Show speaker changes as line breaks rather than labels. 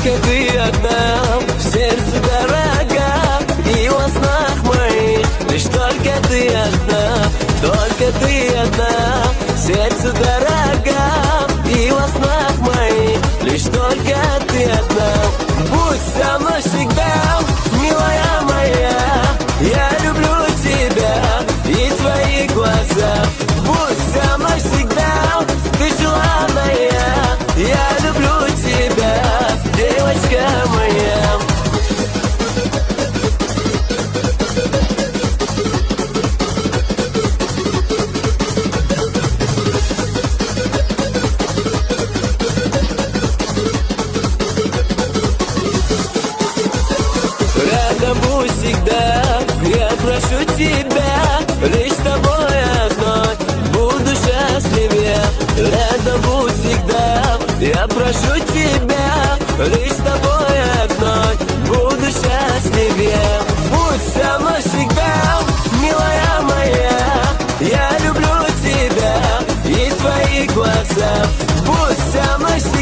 только ты одна в сердце дорога, и во снах моих лишь только ты одна, только ты одна в сердце дорога, и во снах моих лишь только ты одна. Будь со мной всегда, милая моя, я люблю тебя и твои глаза. Будь со мной всегда, ты желанная, я люблю тебя, девочка моя. Рядом будь всегда, я прошу тебя, лишь с тобой одной буду счастливее. Рядом будь всегда, я прошу тебя, лишь с тобой одной буду счастливее. Будь со мной всегда, милая моя, я люблю тебя и твои глаза. Будь со мной всегда.